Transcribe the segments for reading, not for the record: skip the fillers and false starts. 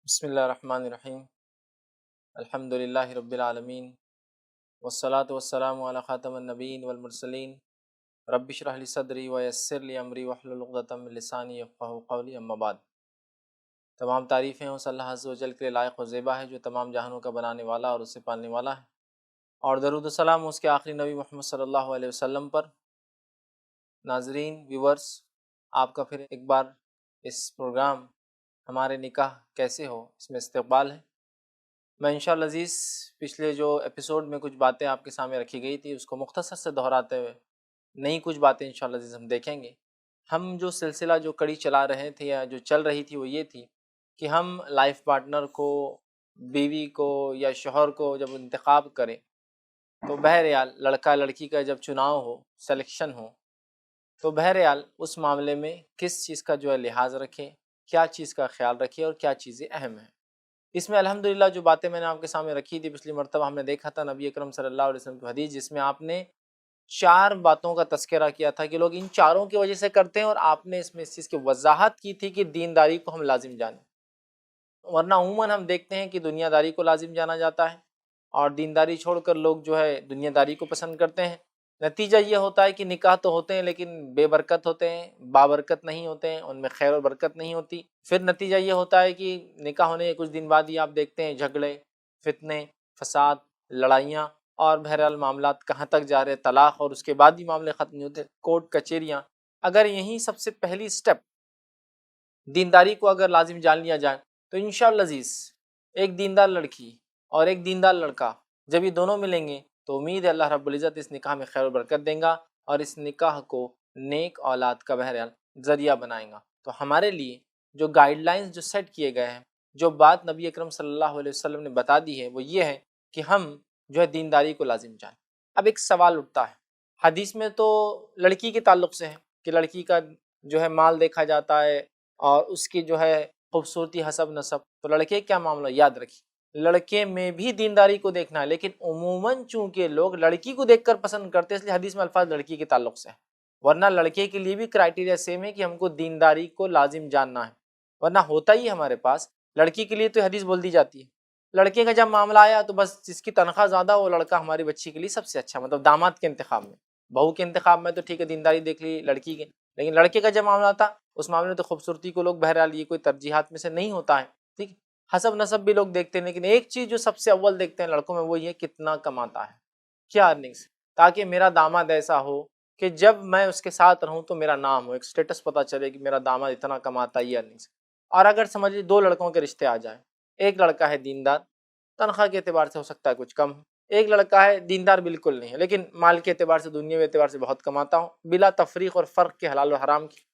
बिस्मिल्लाहिर्रहमानिर्रहीम अल्हम्दुलिल्लाहि रब्बिल आलमीन वस्सलातु वस्सलामु अला खातमिन नबीय्यीन वल मुरसलीन रब्बि इश्रह ली सदरी व यस्सिर ली अमरी वहलुल उक़दतम मिन लिसानी यफ़क़हू क़ौली अम्मा बाद। तमाम तारीफ़ें उस अल्लाह अज़्ज़ व जल के लायक़ व ज़ेबा है जो तमाम जहानों का बनाने वाला और उसे पालने वाला है, और दरूद व सलाम उसके आखिरी नबी मोहम्मद सल्लल्लाहु अलैहि वसल्लम पर। नाज़रीन, व्यूवर्स, आपका फिर एक बार इस प्रोग्राम हमारे निकाह कैसे हो इसमें इस्तक़बाल है। मैं इंशाअल्लाह अज़ीज़ पिछले जो एपिसोड में कुछ बातें आपके सामने रखी गई थी उसको मुख्तसर से दोहराते हुए नई कुछ बातें इंशाअल्लाह अज़ीज़ हम देखेंगे। हम जो सिलसिला जो कड़ी चला रहे थे या जो चल रही थी वो ये थी कि हम लाइफ पार्टनर को, बीवी को या शौहर को जब इंतखाब करें तो बहरहाल लड़का लड़की का जब चुनाव हो, सिलेक्शन हो, तो बहरहाल उस मामले में किस चीज़ का जो है लिहाज रखें, क्या चीज़ का ख्याल रखें और क्या चीज़ें अहम हैं। इसमें अल्हम्दुलिल्लाह जो बातें मैंने आपके सामने रखी थी पिछली मरतबा, हमने देखा था नबी अकरम सल्लल्लाहु अलैहि वसल्लम की हदीस जिसमें आपने 4 बातों का तज़किरा किया था कि लोग इन चारों की वजह से करते हैं, और आपने इसमें इस चीज़ की वजाहत की थी कि दीनदारी को हम लाजिम जानें। वरना उमूमन हम देखते हैं कि दुनियादारी को लाजिम जाना जाता है और दीनदारी छोड़कर लोग जो है दुनियादारी को पसंद करते हैं। नतीजा ये होता है कि निकाह तो होते हैं लेकिन बेबरकत होते हैं, बाबरकत नहीं होते हैं, उनमें खैर और बरकत नहीं होती। फिर नतीजा ये होता है कि निकाह होने के कुछ दिन बाद ही आप देखते हैं झगड़े, फितने, फसाद, लड़ाइयाँ, और बहरहाल मामलात कहाँ तक जा रहे हैं, तलाक, और उसके बाद ही मामले ख़त्म नहीं होते, कोर्ट कचहरियाँ। अगर यहीं सबसे पहली स्टेप दीनदारी को अगर लाजिम जान लिया जाए तो इंशाअल्लाह अज़ीज़ एक दीनदार लड़की और एक दीनदार लड़का जब ये दोनों मिलेंगे तो उम्मीद है अल्लाह रब्बुल इज़्ज़त इस निकाह में खैर और बरकत देगा और इस निकाह को नेक औलाद का बहरहाल ज़रिया बनाएगा। तो हमारे लिए जो गाइडलाइंस जो सेट किए गए हैं, जो बात नबी अकरम सल्लल्लाहु अलैहि वसल्लम ने बता दी है, वो ये है कि हम जो है दीनदारी को लाजिम जानें। अब एक सवाल उठता है, हदीस में तो लड़की के ताल्लुक़ से है कि लड़की का जो है माल देखा जाता है और उसकी जो है खूबसूरती हसब नसब। तो लड़के क्या मामला, याद रखिए लड़के में भी दीनदारी को देखना है, लेकिन उमूमन चूंकि लोग लड़की को देखकर पसंद करते हैं इसलिए हदीस में अल्फाज लड़की के ताल्लुक से है। वरना लड़के के लिए भी क्राइटेरिया सेम है कि हमको दीनदारी को लाजिम जानना है। वरना होता ही हमारे पास लड़की के लिए तो हदीस बोल दी जाती है, लड़के का जब मामला आया तो बस जिसकी तनख्वाह ज़्यादा वो लड़का हमारी बच्ची के लिए सबसे अच्छा, मतलब दामाद के इंतखाब में, बहू के इंतखाब में तो ठीक है दीनदारी देख ली लड़की के, लेकिन लड़के का जब मामला था उस मामले में तो खूबसूरती को लोग बहरहाल ये कोई तरजीहात में से नहीं होता है, ठीक है। हसब नसब भी लोग देखते हैं, लेकिन एक चीज़ जो सबसे अव्वल देखते हैं लड़कों में वो ये कितना कमाता है, क्या अर्निंग्स, ताकि मेरा दामाद ऐसा हो कि जब मैं उसके साथ रहूं तो मेरा नाम हो, एक स्टेटस पता चले कि मेरा दामाद इतना कमाता है, ये अर्निंग्स। और अगर समझ लीजिए 2 लड़कों के रिश्ते आ जाए, एक लड़का है दीनदार, तनख्वाह के एतबार से हो सकता है कुछ कम हो, एक लड़का है दीनदार बिल्कुल नहीं है लेकिन माल के एतबार से, दुनियावी एतबार से बहुत कमाता हो, बिला तफरीक और फ़र्क के हलाल और हराम की।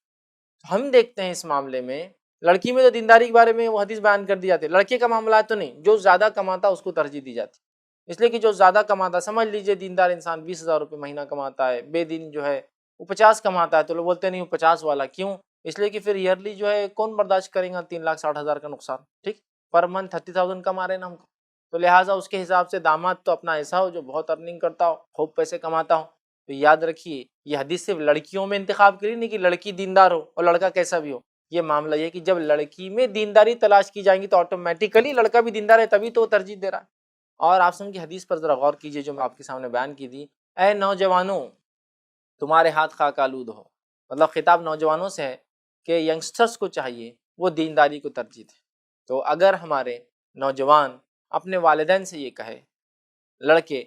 हम देखते हैं इस मामले में लड़की में तो दीनदारी के बारे में वो हदीस बयान कर दी जाती है, लड़के का मामला है तो नहीं, जो ज़्यादा कमाता उसको तरजीह दी जाती है। इसलिए कि जो ज़्यादा कमाता, समझ लीजिए दीनदार इंसान 20,000 रुपये महीना कमाता है, बेदीन जो है वो 50 कमाता है, तो लोग बोलते नहीं वो 50 वाला क्यों, इसलिए कि फिर ईयरली जो है कौन बर्दाश्त करेगा 3,60,000 का नुकसान, ठीक, पर मंथ 30,000 कमा रहे ना हमको, तो लिहाजा उसके हिसाब से दामाद तो अपना ऐसा हो जो बहुत अर्निंग करता हो, खूब पैसे कमाता हो। तो याद रखिए ये हदीस सिर्फ लड़कियों में इंतखाब के लिए नहीं कि लड़की दीनदार हो और लड़का कैसा भी हो, ये मामला ये कि जब लड़की में दीनदारी तलाश की जाएगी तो ऑटोमेटिकली लड़का भी दीनदार है, तभी तो वो तरजीह दे रहा है। और आप सुन की हदीस पर जरा गौर कीजिए जो मैं आपके सामने बयान की थी, ऐ नौजवानों तुम्हारे हाथ खाक आलूद हो, मतलब खिताब नौजवानों से है कि यंगस्टर्स को चाहिए वो दीनदारी को तरजीह दे। तो अगर हमारे नौजवान अपने वालिदैन से ये कहे लड़के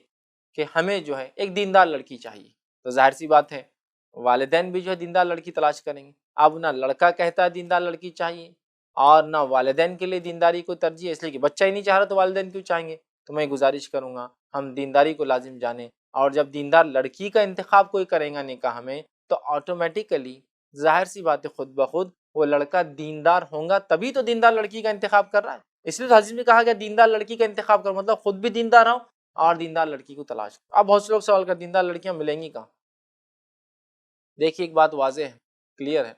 कि हमें जो है एक दीनदार लड़की चाहिए, तो जाहिर सी बात है वालिदैन भी जो है दीनदार लड़की तलाश करेंगे। अब ना लड़का कहता है दीनदार लड़की चाहिए और ना वालिदैन के लिए दीनदारी को तरजीह है, इसलिए कि बच्चा ही नहीं चाह रहा तो वालिदैन क्यों चाहेंगे। तो मैं गुजारिश करूँगा हम दीनदारी को लाजिम जानें, और जब दीनदार लड़की का इंतखाब कोई करेगा निकाह में तो ऑटोमेटिकली जाहिर सी बात है खुद ब खुद वो लड़का दीनदार होगा, तभी तो दीनदार लड़की का इंतखाब कर रहा है। इसलिए तो हदीस में कहा गया दीनदार लड़की का इंतखाब करो, मतलब खुद भी दीनदार हो और दीनदार लड़की को तलाश। अब बहुत से लोग सवाल कर दीनदार लड़कियां मिलेंगी कहाँ। देखिए एक बात वाज़ेह है, क्लियर है,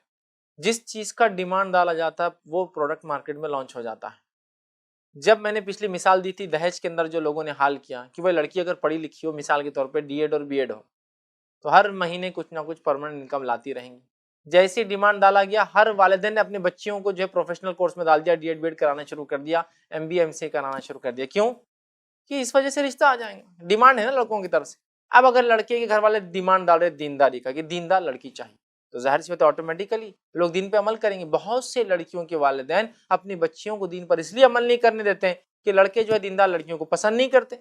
जिस चीज़ का डिमांड डाला जाता है वो प्रोडक्ट मार्केट में लॉन्च हो जाता है। जब मैंने पिछली मिसाल दी थी दहेज के अंदर जो लोगों ने हाल किया कि वह लड़की अगर पढ़ी लिखी हो, मिसाल के तौर पे डीएड और बीएड हो, तो हर महीने कुछ ना कुछ परमानेंट इनकम लाती रहेंगी, जैसे डिमांड डाला गया, हर वालिदैन ने अपने बच्चियों को जो है प्रोफेशनल कोर्स में डाल दिया, डीएड बीएड कराना शुरू कर दिया, एमबीए एमसीए कराना शुरू कर दिया। क्यों? कि इस वजह से रिश्ता आ जाएगा, डिमांड है ना लड़कों की तरफ से। अब अगर लड़के के घर वाले डिमांड डाल रहे दीनदारी का कि दीनदार लड़की चाहिए, तो जाहिर सी बात है ऑटोमेटिकली लोग दीन पे अमल करेंगे। बहुत से लड़कियों के वालिदैन अपनी बच्चियों को दीन पर इसलिए अमल नहीं करने देते हैं कि लड़के जो है दीनदार लड़कियों को पसंद नहीं करते,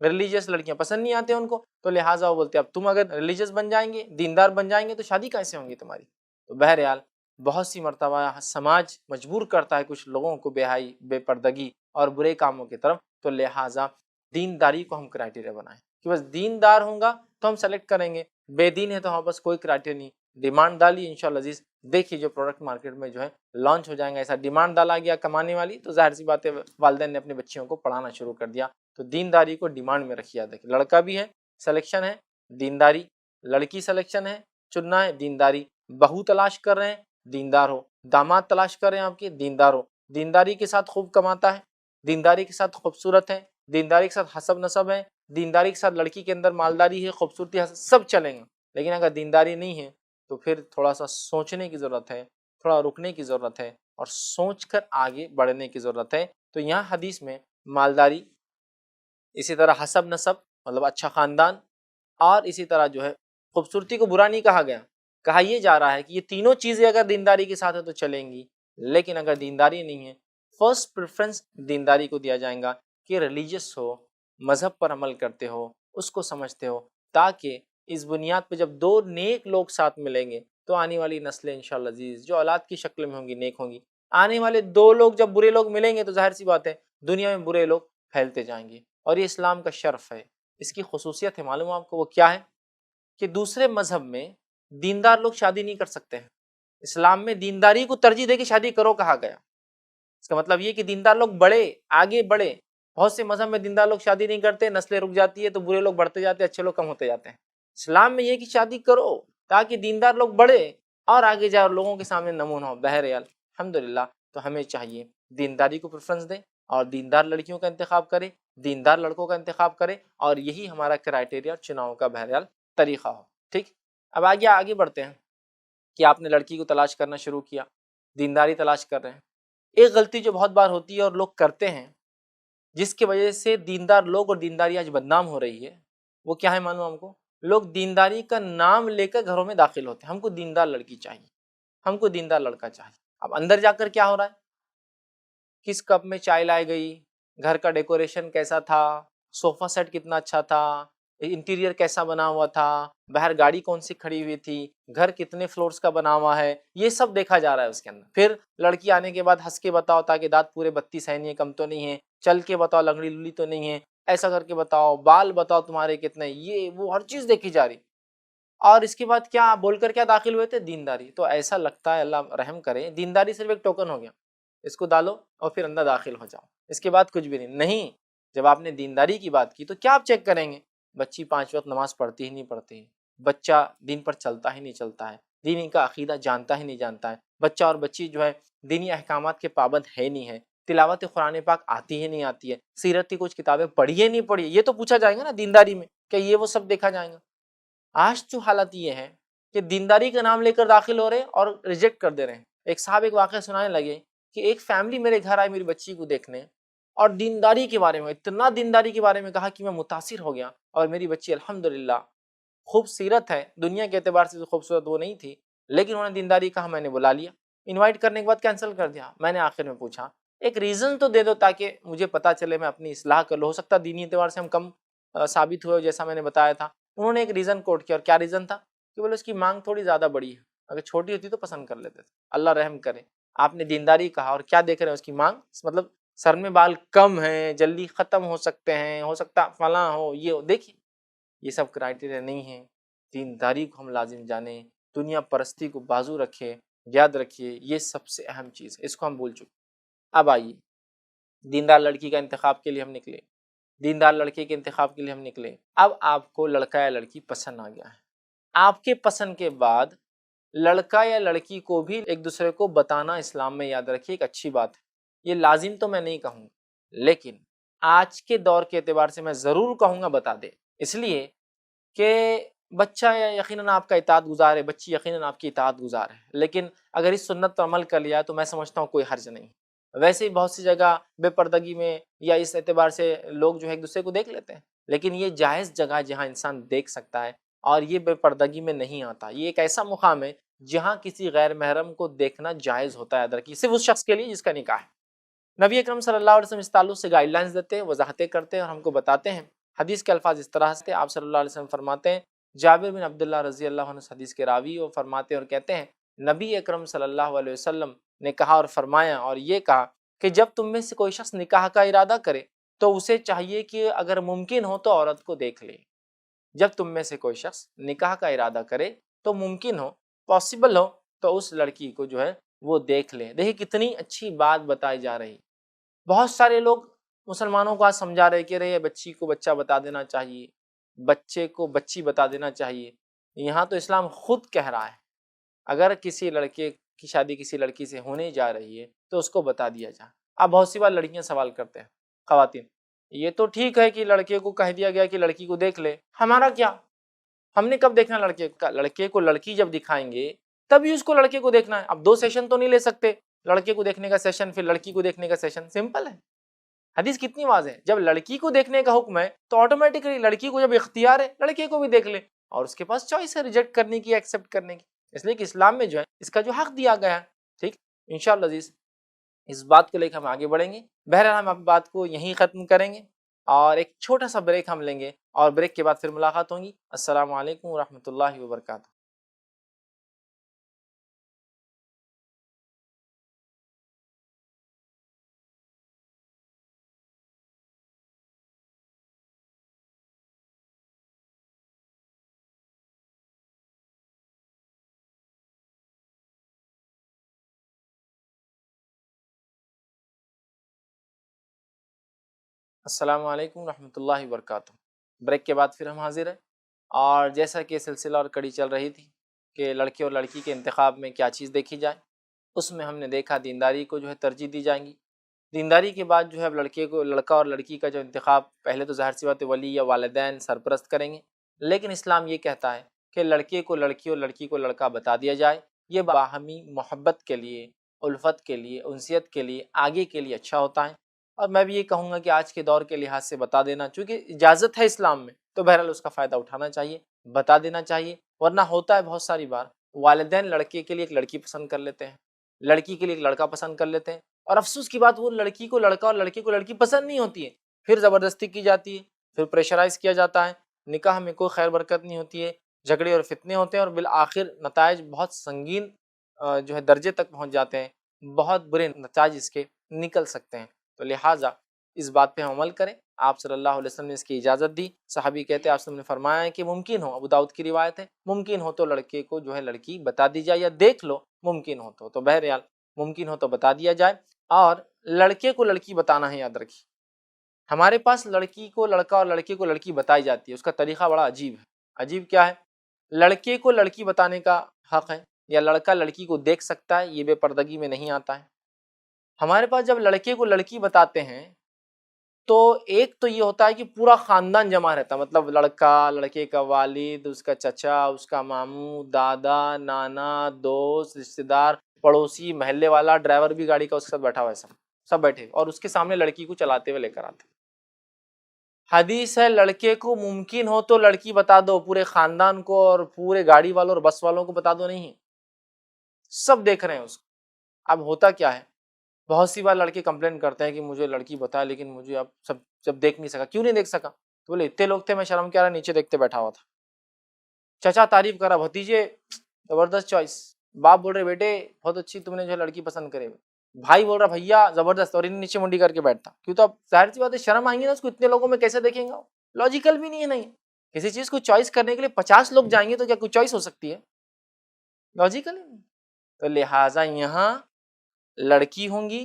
रिलीजियस लड़कियां पसंद नहीं आते उनको, तो लिहाजा वो बोलते हैं अब तुम अगर रिलीजियस बन जाएंगे, दीनदार बन जाएंगे, तो शादी कैसे होंगी तुम्हारी। तो बहरहाल बहुत सी मरतबा समाज मजबूर करता है कुछ लोगों को बेहाई, बेपर्दगी और बुरे कामों की तरफ, तो लिहाजा दीनदारी को हम क्राइटेरिया बनाएं कि बस दीनदार होगा तो हम सेलेक्ट करेंगे, बेदीन है तो हाँ बस कोई क्राइटेरिया नहीं। डिमांड डाली इंशाल्लाह अजीज, देखिए जो प्रोडक्ट मार्केट में जो है लॉन्च हो जाएंगे, ऐसा डिमांड डाला गया कमाने वाली, तो जाहिर सी बात है वालिदैन ने अपने बच्चियों को पढ़ाना शुरू कर दिया। तो दीनदारी को डिमांड में रखिए। देखिए लड़का भी है सिलेक्शन है दीनदारी, लड़की सिलेक्शन है चुनना है दीनदारी, बहू तलाश कर रहे हैं दीनदार हो, दामाद तलाश कर रहे हैं आपके दीनदार हो, दीनदारी के साथ खूब कमाता है, दीनदारी के साथ खूबसूरत है, दीनदारी के साथ हसब नसब है, दीनदारी के साथ लड़की के अंदर मालदारी है, खूबसूरती है, सब चलेंगे। लेकिन अगर दीनदारी नहीं है तो फिर थोड़ा सा सोचने की ज़रूरत है, थोड़ा रुकने की ज़रूरत है और सोचकर आगे बढ़ने की ज़रूरत है। तो यहाँ हदीस में मालदारी, इसी तरह हसब नसब मतलब अच्छा ख़ानदान, और इसी तरह जो है खूबसूरती को बुरा नहीं कहा गया, कहा यह जा रहा है कि ये तीनों चीज़ें अगर दीनदारी के साथ है तो चलेंगी। लेकिन अगर दीनदारी नहीं है, फर्स्ट प्रेफरेंस दीनदारी को दिया जाएगा कि रिलीजियस हो, मज़हब पर अमल करते हो, उसको समझते हो, ताकि इस बुनियाद पर जब दो नेक लोग साथ मिलेंगे तो आने वाली नस्लें इंशाअल्लाह अजीज़ जो औलाद की शक्ल में होंगी नेक होंगी। आने वाले दो लोग जब बुरे लोग मिलेंगे तो जाहिर सी बात है दुनिया में बुरे लोग फैलते जाएंगे। और ये इस्लाम का शर्फ है, इसकी खसूसियत है, मालूम आपको वो क्या है कि दूसरे मजहब में दीनदार लोग शादी नहीं कर सकते हैं, इस्लाम में दीनदारी को तरजीह देके शादी करो कहा गया। इसका मतलब ये कि दीनदार लोग बढ़े, आगे बढ़े। बहुत से मजहब में दीनदार लोग शादी नहीं करते, नस्लें रुक जाती है, तो बुरे लोग बढ़ते जाते हैं, अच्छे लोग कम होते जाते हैं। इस्लाम में ये कि शादी करो ताकि दीनदार लोग बढ़े और आगे जाए और लोगों के सामने नमूना हो। बहरहाल अल्हम्दुलिल्लाह, तो हमें चाहिए दीनदारी को प्रेफरेंस दें और दीनदार लड़कियों का इंतखाब करें, दीनदार लड़कों का इंतखाब करें, और यही हमारा क्राइटेरिया चुनाव का बहरहाल तरीका हो। ठीक, अब आगे बढ़ते हैं कि आपने लड़की को तलाश करना शुरू किया, दीनदारी तलाश कर रहे हैं। एक गलती जो बहुत बार होती है और लोग करते हैं, जिसकी वजह से दीनदार लोग और दीनदारी आज बदनाम हो रही है, वो क्या है मालूम हमको? लोग दीनदारी का नाम लेकर घरों में दाखिल होते हैं, हमको दीनदार लड़की चाहिए, हमको दीनदार लड़का चाहिए। अब अंदर जाकर क्या हो रहा है, किस कप में चाय लाई गई, घर का डेकोरेशन कैसा था, सोफा सेट कितना अच्छा था, इंटीरियर कैसा बना हुआ था, बाहर गाड़ी कौन सी खड़ी हुई थी, घर कितने फ्लोर्स का बना हुआ है, ये सब देखा जा रहा है उसके अंदर। फिर लड़की आने के बाद हंस के बताओ ताकि दांत पूरे 32 है नहीं है, कम तो नहीं है, चल के बताओ लंगड़ी लुली तो नहीं है, ऐसा करके बताओ, बाल बताओ तुम्हारे कितने, ये वो हर चीज देखी जा रही। और इसके बाद क्या बोलकर क्या दाखिल हुए थे, दीनदारी। तो ऐसा लगता है अल्लाह रहम करे दीनदारी सिर्फ एक टोकन हो गया, इसको डालो और फिर अंदर दाखिल हो जाओ, इसके बाद कुछ भी नहीं। जब आपने दीनदारी की बात की तो क्या आप चेक करेंगे, बच्ची 5 वक्त नमाज पढ़ती ही नहीं पढ़ती है, बच्चा दिन पर चलता ही नहीं चलता है, दीन का अकीदा जानता ही नहीं जानता है, बच्चा और बच्ची जो है दीनी अहकामात के पाबंद है नहीं है, तिलावत कुरान पाक आती ही नहीं आती है, सीरत की कुछ किताबें पढ़ी है नहीं पढ़ी, ये तो पूछा जाएगा ना दीनदारी में, क्या ये वो सब देखा जाएगा। आज तो हालत ये है कि दीनदारी का नाम लेकर दाखिल हो रहे हैं और रिजेक्ट कर दे रहे हैं। एक साहब एक वाक़या सुनाने लगे कि एक फैमिली मेरे घर आई मेरी बच्ची को देखने, और दीनदारी के बारे में, इतना दीनदारी के बारे में कहा कि मैं मुतासिर हो गया। और मेरी बच्ची अल्हम्दुलिल्लाह खूबसूरत है, दुनिया के एतबार से तो खूबसूरत वो नहीं थी, लेकिन उन्होंने दीनदारी कहा, मैंने बुला लिया। इनवाइट करने के बाद कैंसिल कर दिया। मैंने आखिर में पूछा एक रीज़न तो दे दो ताकि मुझे पता चले, मैं अपनी इस्लाह कर लो, हो सकता दीनी एतबार से हम कम साबित हुए जैसा मैंने बताया था। उन्होंने एक रीज़न कोट किया, और क्या रीज़न था कि बोले उसकी मांग थोड़ी ज़्यादा बड़ी है, अगर छोटी होती तो पसंद कर लेते थे। अल्लाह रहम करे, आपने दीनदारी कहा और क्या देख रहे हैं उसकी मांग, मतलब सर में बाल कम हैं, जल्दी ख़त्म हो सकते हैं, हो सकता फलां हो, ये हो। देखिए ये सब क्राइटेरिया नहीं है। दीनदारी को हम लाजिम जाने, दुनिया परस्ती को बाजू रखे, याद रखिए ये सबसे अहम चीज़ है, इसको हम भूल चुके। अब आइए दीनदार लड़की का इंतखाब के लिए हम निकले, दीनदार लड़के के इंतखाब के लिए हम निकले। अब आपको लड़का या लड़की पसंद आ गया है, आपके पसंद के बाद लड़का या लड़की को भी एक दूसरे को बताना इस्लाम में, याद रखिए, एक अच्छी बात है। ये लाजिम तो मैं नहीं कहूँगा, लेकिन आज के दौर के एतबार से मैं ज़रूर कहूँगा बता दे, इसलिए कि बच्चा या यकीनन आपका इताअत गुज़ार है, बच्ची यकीनन आपकी इताअत गुज़ार है, लेकिन अगर इस सुन्नत पर अमल कर लिया तो मैं समझता हूँ कोई हर्ज नहीं। वैसे ही बहुत सी जगह बेपर्दगी में या इस एतबार से लोग जो है एक दूसरे को देख लेते हैं, लेकिन ये जायज़ जगह जहाँ इंसान देख सकता है और ये बेपर्दगी में नहीं आता। ये एक ऐसा मुकाम है जहाँ किसी गैर महरम को देखना जायज़ होता है, अदर की सिर्फ उस शख्स के लिए जिसका निकाह है। नबी अकरम सल्लल्लाहु अलैहि वसल्लम इस ताल्लुक से गाइडलाइंस देते हैं, वजाहतें करते हैं और हमको बताते हैं। हदीस के अल्फाज इस तरह से आप सल्लल्लाहु अलैहि वसल्लम फरमाते हैं, जाबिर बिन अब्दुल्लाह रज़ी अल्लाह अन्हु हदीस के रावी वो फरमाते हैं और कहते हैं, नबी अकरम सल्लल्लाहु अलैहि वसल्लम ने कहा और फरमाया और ये कहा कि जब तुम में से कोई शख्स निकाह का इरादा करे तो उसे चाहिए कि अगर मुमकिन हो तो औरत को देख ले। जब तुम में से कोई शख्स निकाह का इरादा करे तो मुमकिन हो, पॉसिबल हो, तो उस लड़की को जो है वो देख ले। देखिए कितनी अच्छी बात बताई जा रही। बहुत सारे लोग मुसलमानों को आज समझा रहे कि अरे ये बच्ची को बच्चा बता देना चाहिए, बच्चे को बच्ची बता देना चाहिए। यहाँ तो इस्लाम खुद कह रहा है अगर किसी लड़के की शादी किसी लड़की से होने जा रही है तो उसको बता दिया जाए। अब बहुत सी बार लड़कियां सवाल करते हैं, खवातीन, ये तो ठीक है कि लड़के को कह दिया गया कि लड़की को देख ले, हमारा क्या, हमने कब देखना लड़के का? लड़के को लड़की जब दिखाएंगे तभी उसको लड़के को देखना है। अब दो सेशन तो नहीं ले सकते, लड़के को देखने का सेशन फिर लड़की को देखने का सेशन, सिंपल है। हदीस कितनी वाज़ेह है, जब लड़की को देखने का हुक्म है तो ऑटोमेटिकली लड़की को जब इख्तियार है लड़के को भी देख ले और उसके पास चॉइस है रिजेक्ट करने की, एक्सेप्ट करने की। इसलिए कि इस्लाम में जो है इसका जो हक दिया गया है। ठीक, इंशाअल्लाह अज़ीज़ इस बात को लेकर हम आगे बढ़ेंगे। बहरहाल हम अपनी बात को यहीं ख़त्म करेंगे और एक छोटा सा ब्रेक हम लेंगे और ब्रेक के बाद फिर मुलाकात होगी। अस्सलामु अलैकुम व रहमतुल्लाहि व बरकातहू। अस्सलामु अलैकुम रहमतुल्लाहि व बरकातहू। ब्रेक के बाद फिर हम हाजिर हैं और जैसा कि सिलसिला और कड़ी चल रही थी कि लड़के और लड़की के इंतखाब में क्या चीज़ देखी जाए, उसमें हमने देखा दीनदारी को जो है तरजीह दी जाएंगी। दीनदारी के बाद जो है अब लड़के को, लड़का और लड़की का जो इंतखाब पहले तो ज़ाहिर सी बात है वली या वालिदैन सरपरस्त करेंगे, लेकिन इस्लाम ये कहता है कि लड़के को लड़की और लड़की को लड़का बता दिया जाए। ये बाहमी मोहब्बत के लिए, उल्फत के लिए, उनसियत के लिए, आगे के लिए अच्छा होता है। और मैं भी ये कहूँगा कि आज के दौर के लिहाज से बता देना, चूँकि इजाज़त है इस्लाम में, तो बहरहाल उसका फ़ायदा उठाना चाहिए, बता देना चाहिए। वरना होता है बहुत सारी बार वालिदैन लड़के के लिए एक लड़की पसंद कर लेते हैं, लड़की के लिए एक लड़का पसंद कर लेते हैं और अफ़सोस की बात वो लड़की को लड़का और लड़के को लड़की पसंद नहीं होती है, फिर ज़बरदस्ती की जाती है, फिर प्रेशराइज़ किया जाता है, निकाह में कोई खैर बरकत नहीं होती है, झगड़े और फितने होते हैं और बिल आखिर नताइज बहुत संगीन जो है दर्जे तक पहुँच जाते हैं, बहुत बुरे नताइज इसके निकल सकते हैं। तो लिहाजा इस बात पे हम अमल करें। आप सल्लल्लाहु अलैहि वसल्लम ने इसकी इजाज़त दी। सहाबी कहते हैं आप ने फरमाया है कि मुमकिन हो, अबू दाऊद की रिवायत है, मुमकिन हो तो लड़के को जो है लड़की बता दी जाए या देख लो, मुमकिन हो तो बहरहाल मुमकिन हो तो बता दिया जाए। और लड़के को लड़की बताना है, याद रखिए हमारे पास लड़की को लड़का और लड़के को लड़की बताई जाती है, उसका तरीका बड़ा अजीब है। अजीब क्या है? लड़के को लड़की बताने का हक है या लड़का लड़की को देख सकता है, ये बेपर्दगी में नहीं आता है। हमारे पास जब लड़के को लड़की बताते हैं तो एक तो ये होता है कि पूरा खानदान जमा रहता है, मतलब लड़का, लड़के का वालिद, उसका चचा, उसका मामू, दादा, नाना, दोस्त, रिश्तेदार, पड़ोसी, महल्ले वाला, ड्राइवर भी गाड़ी का उसके साथ बैठा हुआ है, सब बैठे और उसके सामने लड़की को चलाते हुए लेकर आते। हदीस है लड़के को मुमकिन हो तो लड़की बता दो, पूरे खानदान को और पूरे गाड़ी वालों और बस वालों को बता दो नहीं, सब देख रहे हैं उसको। अब होता क्या है, बहुत सी बार लड़के कंप्लेन करते हैं कि मुझे लड़की बताया लेकिन मुझे अब सब जब देख नहीं सका। क्यों नहीं देख सका? तो बोले इतने लोग थे, मैं शर्म क्या रहा, नीचे देखते बैठा हुआ था। चचा तारीफ करा, भतीजे जबरदस्त चॉइस। बाप बोल रहे बेटे बहुत अच्छी तुमने जो है लड़की पसंद करे। भाई बोल रहा भैया जबरदस्त, और इन नीचे मुंडी करके बैठता। क्यों? तो अब जाहिर सी बात है शर्म आएंगी ना उसको, इतने लोगों में कैसे देखेंगे? लॉजिकल भी नहीं है। नहीं, किसी चीज को चॉइस करने के लिए 50 लोग जाएंगे तो क्या कोई चॉइस हो सकती है? लॉजिकल ही नहीं। तो लिहाजा यहाँ लड़की होंगी,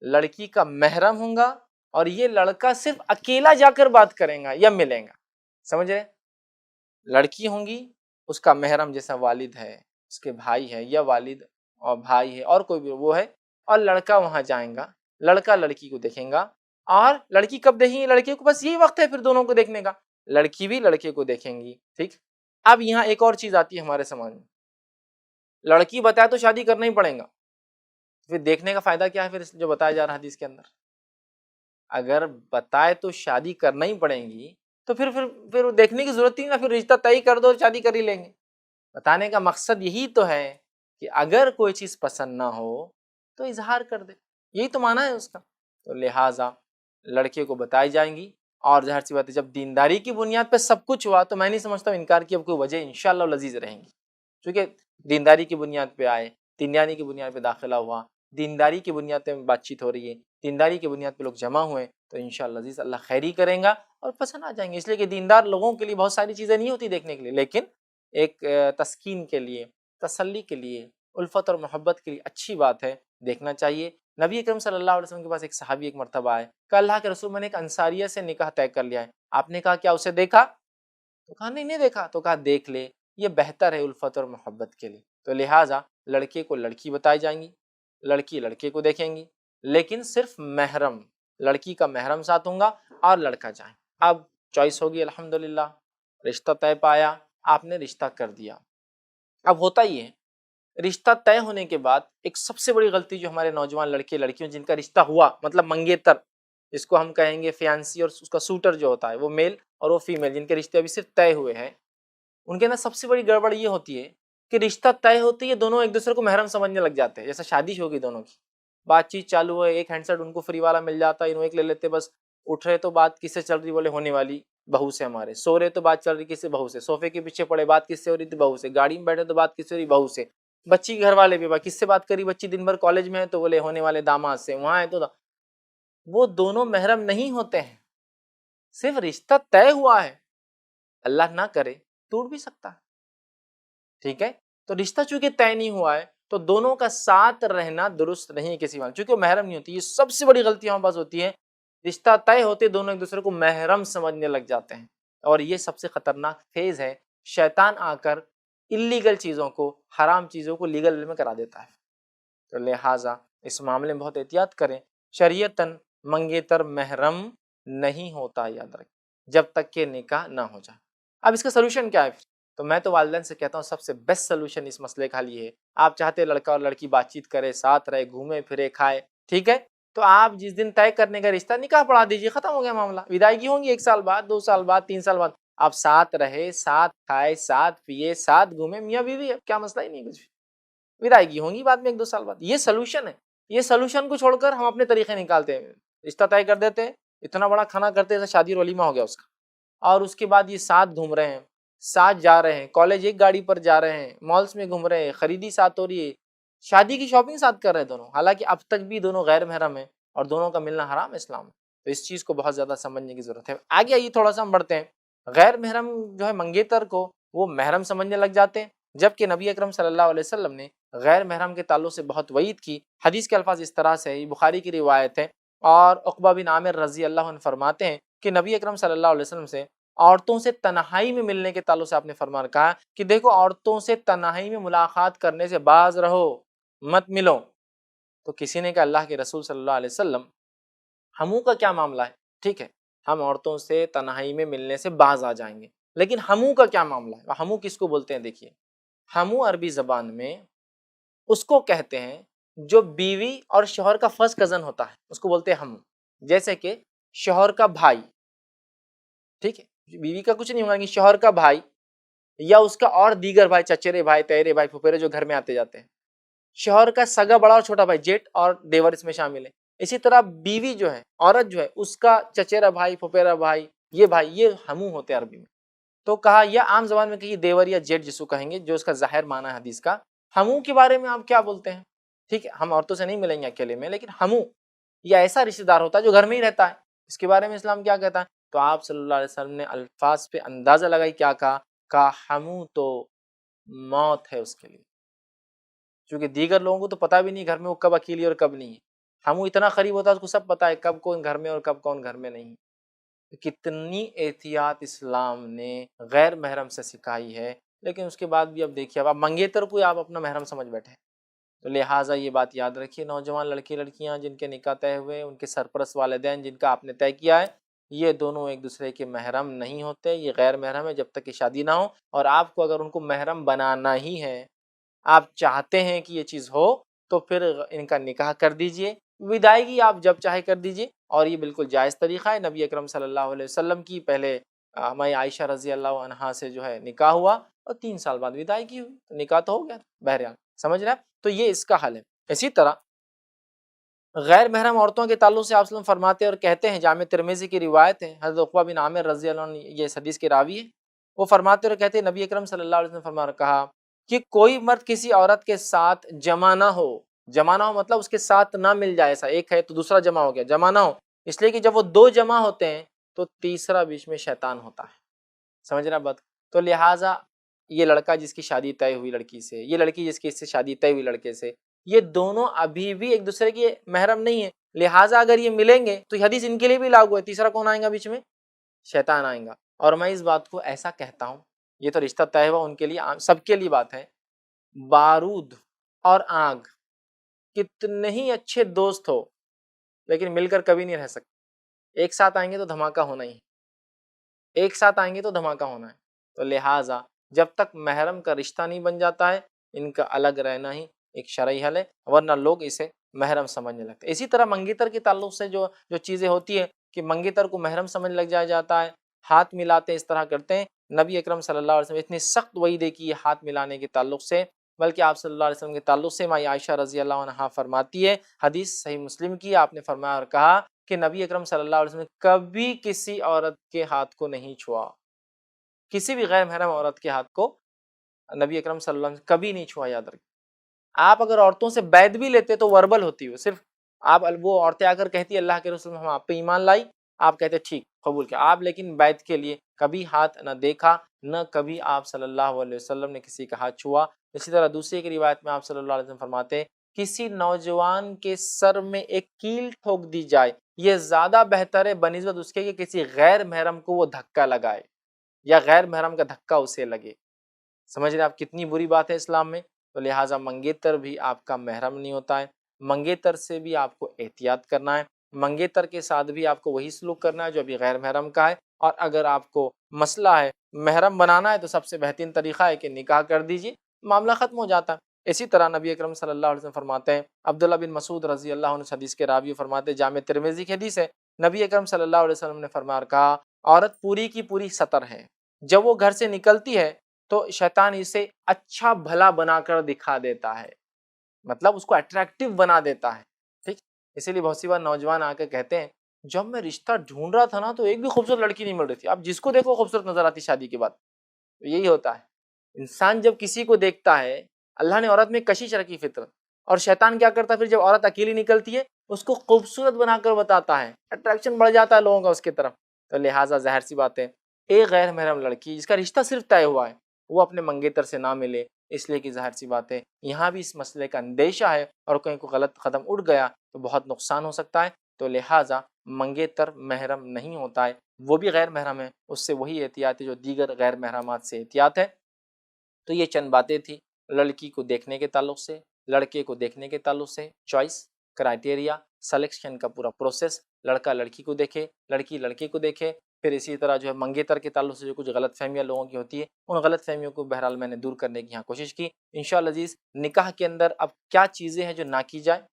लड़की का महरम होगा और ये लड़का सिर्फ अकेला जाकर बात करेगा या मिलेगा, समझ रहे? लड़की होंगी, उसका महरम जैसा वालिद है, उसके भाई है या वालिद और भाई है और कोई भी वो है, और लड़का वहां जाएगा, लड़का लड़की को देखेगा। और लड़की कब देखेंगी लड़के को? बस यही वक्त है फिर दोनों को देखने का, लड़की भी लड़के को देखेंगी। ठीक, अब यहाँ एक और चीज आती है हमारे समाज में, लड़की बताए तो शादी करना ही पड़ेगा, फिर देखने का फायदा क्या है फिर जो बताया जा रहा है हदीस के अंदर? अगर बताए तो शादी करना ही पड़ेगी तो फिर देखने की जरूरत ही ना, फिर रिश्ता तय कर दो, शादी कर ही लेंगे। बताने का मकसद यही तो है कि अगर कोई चीज पसंद ना हो तो इजहार कर दे, यही तो माना है उसका। तो लिहाजा लड़के को बताई जाएंगी, और जाहिर सी बात है जब दीनदारी की बुनियाद पे सब कुछ हुआ तो मैं नहीं समझता हूँ इनकार की अब कोई वजह इंशाअल्लाह लजीज रहेंगी, क्योंकि दीनदारी की बुनियाद पे आए, दीनदारी की बुनियाद पे दाखिला हुआ, दीनदारी की बुनियाद पे बातचीत हो रही है, दीनदारी की बुनियाद पे लोग जमा हुए, तो इंशाअल्लाह अजीज अल्लाह खैरी करेगा और पसंद आ जाएंगे। इसलिए कि दीनदार लोगों के लिए बहुत सारी चीज़ें नहीं होती देखने के लिए, लेकिन एक तस्कीन के लिए, तसल्ली के लिए, उल्फत और मोहब्बत के लिए अच्छी बात है, देखना चाहिए। नबी अकरम सल्लल्लाहु अलैहि वसल्लम के पास एक सहाबी एक मरतबा आए, कहा अल्लाह के रसूल मैंने एक अंसारिया से निकाह तय कर लिया है। आपने कहा क्या उसे देखा? तो कहा नहीं देखा। तो कहा देख ले, ये बेहतर है उल्फत और मोहब्बत के लिए। तो लिहाजा लड़के को लड़की बताई जाएंगी, लड़की लड़के को देखेंगी, लेकिन सिर्फ महरम, लड़की का महरम साथ होगा और लड़का जाए। अब चॉइस होगी अल्हम्दुलिल्लाह, रिश्ता तय पाया, आपने रिश्ता कर दिया। अब होता ही है रिश्ता तय होने के बाद एक सबसे बड़ी गलती जो हमारे नौजवान लड़के लड़कियों जिनका रिश्ता हुआ, मतलब मंगेतर जिसको हम कहेंगे, फियांसी और उसका सूटर जो होता है वो मेल और वो फीमेल, जिनके रिश्ते अभी सिर्फ तय हुए हैं, उनके ना सबसे बड़ी गड़बड़ ये होती है कि रिश्ता तय होती है, दोनों एक दूसरे को महरम समझने लग जाते हैं, जैसे शादी होगी दोनों की, बातचीत चालू है, एक हैंडसेट उनको फ्री वाला मिल जाता है, इन्हों एक ले लेते, बस उठ रहे तो बात किससे चल रही, बोले होने वाली बहू से, हमारे सो रहे तो बात चल रही किससे, बहू से, सोफे के पीछे पड़े बात किससे हो रही थी, बहू से, गाड़ी में बैठे तो बात किससे हो रही, बहू से, बच्ची के घर वाले भी किससे बात करी, बच्ची दिन भर कॉलेज में है तो बोले होने वाले दामाद से, वहां है तो वो दोनों महरम नहीं होते हैं, सिर्फ रिश्ता तय हुआ है, अल्लाह ना करे टूट भी सकता है, ठीक है। तो रिश्ता चूंकि तय नहीं हुआ है तो दोनों का साथ रहना दुरुस्त नहीं है किसी वाले, क्योंकि वो महरम नहीं होती। ये सबसे बड़ी गलती हमारे पास होती है, रिश्ता तय होते दोनों एक दूसरे को महरम समझने लग जाते हैं, और ये सबसे खतरनाक फेज है। शैतान आकर इलीगल चीजों को, हराम चीजों को लीगल में करा देता है। तो लिहाजा इस मामले में बहुत एहतियात करें। शरीयतन मंगेतर महरम नहीं होता, याद रखें, जब तक के निकाह ना हो जाए। अब इसका सोल्यूशन क्या है फिर? तो मैं तो वालिदैन से कहता हूँ सबसे बेस्ट सोल्यूशन इस मसले का ये है, आप चाहते लड़का और लड़की बातचीत करे, साथ रहे, घूमे फिरे, खाए, ठीक है, तो आप जिस दिन तय करने का रिश्ता, निकाह पढ़ा दीजिए, खत्म हो गया मामला। विदायगी होंगी 1 साल बाद, 2 साल बाद, 3 साल बाद, आप साथ रहे, साथ खाए, साथ पिए, साथ घूमे, मियाँ बीवी, क्या मसला ही नहीं कुछ भी। विदायगी होंगी बाद में 1-2 साल बाद, ये सोल्यूशन है। ये सोल्यूशन को छोड़कर हम अपने तरीके निकालते हैं, रिश्ता तय कर देते हैं, इतना बड़ा खाना करते हैं, शादी और वलीमा हो गया उसका, और उसके बाद ये साथ घूम रहे हैं, साथ जा रहे हैं, कॉलेज एक गाड़ी पर जा रहे हैं, मॉल्स में घूम रहे हैं, खरीदी साथ हो रही है, शादी की शॉपिंग साथ कर रहे हैं दोनों, हालांकि अब तक भी दोनों गैर महरम है और दोनों का मिलना हराम है इस्लाम में। तो इस चीज को बहुत ज्यादा समझने की जरूरत है। आगे आइए थोड़ा सा हम बढ़ते हैं। गैर महरम जो है मंगेतर को वो महरम समझने लग जाते हैं, जबकि नबी अकरम सल्लल्लाहु अलैहि वसल्लम ने गैर महरम के ताल्लुक से बहुत वईद की। हदीस के अल्फाज इस तरह से, बुखारी की रिवायत है, और उक़बा बिन आमिर रजी अल्लाह अन्हु फरमाते हैं कि नबी अकरम सल्लल्लाहु अलैहि वसल्लम से औरतों से तन्हाई में मिलने के ताल्लुक से आपने फरमान कहा कि देखो, औरतों से तन्हाई में मुलाकात करने से बाज रहो, मत मिलो। तो किसी ने कहा अल्लाह के रसूल सल्लल्लाहु अलैहि वसल्लम, हमू का क्या मामला है? ठीक है, हम औरतों से तन्हाई में मिलने से बाज आ जाएंगे, लेकिन हमू का क्या मामला है? हमू किसको बोलते हैं? देखिए, हमू अरबी जबान में उसको कहते हैं जो बीवी और शौहर का फर्स्ट कजन होता है, उसको बोलते हैं हमू। जैसे कि शौहर का भाई, ठीक है, बीवी का कुछ नहीं होगा, शौहर का भाई या उसका और दीगर भाई, चचेरे भाई, तेरे भाई, फुफेरे जो घर में आते जाते हैं, शौहर का सगा बड़ा और छोटा भाई, जेठ और देवर इसमें शामिल है। इसी तरह बीवी जो है, औरत जो है, उसका चचेरा भाई, फुफेरा भाई, ये हमू होते हैं अरबी में। तो कहा, यह आम जबान में कही देवर या जेठ जिसको कहेंगे, जो उसका जाहिर माना है हदीस का। हमू के बारे में आप क्या बोलते हैं? ठीक है, हम औरतों से नहीं मिलेंगे अकेले में, लेकिन हमू या ऐसा रिश्तेदार होता है जो घर में ही रहता है, इसके बारे में इस्लाम क्या कहता है? तो आप सल्लल्लाहु अलैहि वसल्लम ने अल्फाज पे अंदाजा लगाई, क्या कहा हमू तो मौत है उसके लिए, क्योंकि दीगर लोगों को तो पता भी नहीं घर में वो कब अकेली और कब नहीं है। हमू इतना करीब होता है, उसको सब पता है कब कौन घर में और कब कौन घर में नहीं। तो कितनी एहतियात इस्लाम ने गैर महरम से सिखाई है, लेकिन उसके बाद भी अब देखिए, अब आप मंगेतर को आप अपना महरम समझ बैठे। तो लिहाजा ये बात याद रखिए, नौजवान लड़के लड़कियां जिनके निकाह तय हुए, उनके सरपरस्त वालिदैन जिनका आपने तय किया है, ये दोनों एक दूसरे के महरम नहीं होते, ये गैर महरम है जब तक कि शादी ना हो। और आपको अगर उनको महरम बनाना ही है, आप चाहते हैं कि ये चीज़ हो, तो फिर इनका निकाह कर दीजिए, विदाईगी आप जब चाहे कर दीजिए, और ये बिल्कुल जायज़ तरीक़ा है। नबी अकरम सल्लल्लाहु अलैहि वसल्लम की पहले हमारी आयशा रज़ी अल्लाह अन्हा से जो है निकाह हुआ और 3 साल बाद विदाईगी हुई, तो निकाह तो हो गया। बहरहाल समझ रहे हैं आप? तो ये इसका हल है। इसी तरह गैर महरम औरतों के ताल्लुक से आप सल्लल्लाहु अलैहि वसल्लम फरमाते हैं और कहते हैं, जामे तिर्मिज़ी की रिवायत है, हज़रत उक़बा बिन आमिर रज़ी अल्लाह अन्हु ये इस हदीस के रावी हैं। वो फरमाते और कहते हैं, नबी अकरम सल्लल्लाहु अलैहि वसल्लम कहा कि कोई मर्द किसी औरत के साथ जमा ना हो। जमा ना हो मतलब उसके साथ ना मिल जाए, ऐसा एक है तो दूसरा जमा हो गया, जमा ना हो। इसलिए कि जब वो 2 जमा होते हैं तो तीसरा बीच में शैतान होता है। समझ रहे हैं बात? तो लिहाजा ये लड़का जिसकी शादी तय हुई लड़की से, ये लड़की जिसकी इससे शादी तय हुई लड़के से, ये दोनों अभी भी एक दूसरे के महरम नहीं है। लिहाजा अगर ये मिलेंगे तो ये हदीस इनके लिए भी लागू है। तीसरा कौन आएगा बीच में? शैतान आएगा। और मैं इस बात को ऐसा कहता हूँ, ये तो रिश्ता तय हुआ उनके लिए, सबके लिए बात है। बारूद और आग कितने ही अच्छे दोस्त हो, लेकिन मिलकर कभी नहीं रह सकते। एक साथ आएंगे तो धमाका होना ही, एक साथ आएंगे तो धमाका होना है। तो लिहाजा जब तक महरम का रिश्ता नहीं बन जाता है, इनका अलग रहना ही एक शरई हल है, वरना लोग इसे महरम समझने लगते हैं। इसी तरह मंगेतर के ताल्लुक से जो जो चीज़ें होती है कि मंगेतर को महरम समझ लग जाता है, हाथ मिलाते इस तरह करते हैं। नबी अकरम सल्लल्लाहु अलैहि वसल्लम इतनी सख्त वईद है कि ये हाथ मिलाने के ताल्लुक से, बल्कि आप सल्लल्लाहु अलैहि वसल्लम के ताल्लुक से माई आयशा रज़ी अल्लाह अन्हा फरमाती है, हदीस सही मुस्लिम की, आपने फरमाया और कहा कि नबी अकरम सल्लल्लाहु अलैहि वसल्लम ने कभी किसी औरत के हाथ को नहीं छुआ, किसी भी गैर महरम औरत के हाथ को नबी अकरम सल्लल्लाहु अलैहि वसल्लम कभी नहीं छुआ। याद रखें, आप अगर औरतों से बैत भी लेते तो वर्बल होती है सिर्फ, आप वो औरतें आकर कहती अल्लाह के रसूल हम आप पे ईमान लाई, आप कहते ठीक कबूल किया आप, लेकिन बैत के लिए कभी हाथ न देखा, न कभी आप सल्लल्लाहु अलैहि वसल्लम ने किसी का हाथ छुआ। इसी तरह दूसरी एक रिवायत में आप सल्लल्लाहु अलैहि वसल्लम फरमाते हैं, किसी नौजवान के सर में एक कील ठोक दी जाए, ये ज्यादा बेहतर है बनिस्बत उसके कि किसी गैर महरम को वो धक्का लगाए या गैर महरम का धक्का उसे लगे। समझ रहे आप कितनी बुरी बात है इस्लाम में? तो लिहाजा मंगेतर भी आपका महरम नहीं होता है, मंगेतर से भी आपको एहतियात करना है, मंगेतर के साथ भी आपको वही सलूक करना है जो अभी गैर महरम का है। और अगर आपको मसला है महरम बनाना है तो सबसे बेहतरीन तरीका है कि निकाह कर दीजिए, मामला ख़त्म हो जाता है। इसी तरह नबी अकरम सल्लल्लाहु अलैहि वसल्लम फरमाते हैं, अब्दुल्ला बिन मसूद रज़ी अल्लाह अन्हु हदीस के रावी फरमाते हैं, जामे तिर्मिज़ी की हदीस है, नबी अकरम सल्लल्लाहु अलैहि वसल्लम ने फरमाया कहा, औरत पूरी की पूरी सतर है, जब वो घर से निकलती है तो शैतान इसे अच्छा भला बनाकर दिखा देता है, मतलब उसको अट्रैक्टिव बना देता है। ठीक, इसीलिए बहुत सी बार नौजवान आकर कहते हैं, जब मैं रिश्ता ढूंढ रहा था ना तो एक भी खूबसूरत लड़की नहीं मिल रही थी। आप जिसको देखो खूबसूरत नजर आती शादी के बाद। तो यही होता है, इंसान जब किसी को देखता है, अल्लाह ने औरत में कशिश रखी फितरत, और शैतान क्या करता है फिर जब औरत अकेली निकलती है उसको खूबसूरत बनाकर बताता है, अट्रैक्शन बढ़ जाता है लोगों का उसकी तरफ। तो लिहाजा जाहिर सी बात है, एक गैर महरम लड़की जिसका रिश्ता सिर्फ तय हुआ है वो अपने मंगेतर से ना मिले, इसलिए कि जाहिर सी बात है यहाँ भी इस मसले का अंदेशा है, और कहीं को गलत कदम उठ गया तो बहुत नुकसान हो सकता है। तो लिहाजा मंगेतर महरम नहीं होता है, वो भी गैर महरम है, उससे वही एहतियात है जो दीगर गैर महरमात से एहतियात है। तो ये चंद बातें थी लड़की को देखने के ताल्लुक से, लड़के को देखने के ताल्लुक से, चॉइस क्राइटेरिया सिलेक्शन का पूरा प्रोसेस, लड़का लड़की को देखे, लड़की लड़के को देखे। फिर इसी तरह जो है मंगेतर के ताल्लुक से जो कुछ गलत फहमियाँ लोगों की होती है, उन गलत फहमियों को बहरहाल मैंने दूर करने की यहाँ कोशिश की। इंशाअल्लाह अजीज़, निकाह के अंदर अब क्या चीज़ें हैं जो ना की जाए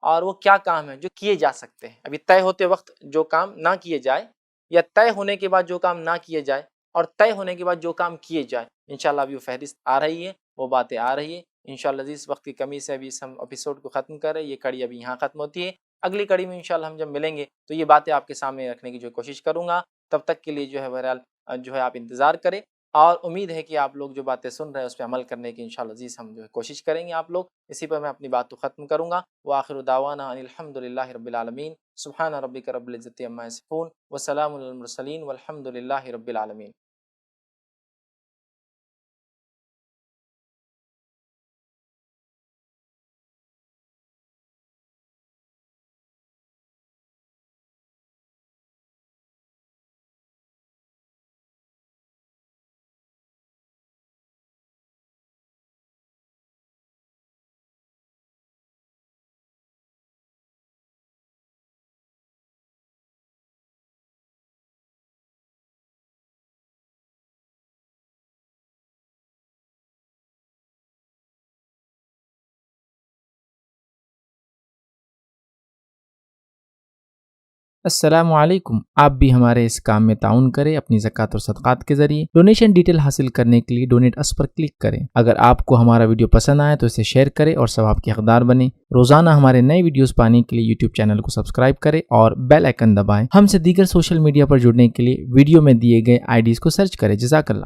और वो क्या काम है जो किए जा सकते हैं। अभी तय होते वक्त जो काम ना किए जाए, या तय होने के बाद जो काम ना किए जाए, और तय होने के बाद जो काम किए जाए, इंशाल्लाह अभी वो फहरिस्त आ रही है, वो बातें आ रही है। इंशाल्लाह अज़ीज़, वक्त की कमी से अभी इस हम एपिसोड को ख़त्म कर रहे हैं, ये कड़ी अभी यहाँ ख़त्म होती है। अगली कड़ी में इंशाल्लाह हम जब मिलेंगे तो ये बातें आपके सामने रखने की जो कोशिश करूँगा। तब तक के लिए जो है बहरहाल जो है आप इंतज़ार करें, और उम्मीद है कि आप लोग जो बातें सुन रहे हैं उस पे अमल करने की इंशाअल्लाह अज़ीज़ हम जो है कोशिश करेंगे आप लोग। इसी पर मैं अपनी बात को ख़त्म करूँगा। व आखिरु दावाना अनिल हम्दुलिल्लाहि रब्बिल आलमीन। सुब्हान रब्बिका रब्बिल इज़्ज़ति अम्मा यसिफून व सलामुन अलल मुरसलीन वल्हम्दुलिल्लाहि रब्बिल आलमीन। अस्सलामु अलैकुम। आप भी हमारे इस काम में ताउन करें अपनी ज़कात और सदक़ात के ज़रिए। डोनेशन डिटेल हासिल करने के लिए डोनेट अस पर क्लिक करें। अगर आपको हमारा वीडियो पसंद आए तो इसे शेयर करें और सवाब के हकदार बने। रोज़ाना हमारे नए वीडियोस पाने के लिए यूट्यूब चैनल को सब्सक्राइब करें और बेल आइकन दबाएं। हमसे दीगर सोशल मीडिया पर जुड़ने के लिए वीडियो में दिए गए IDs को सर्च करें। जज़ाकल्लाह।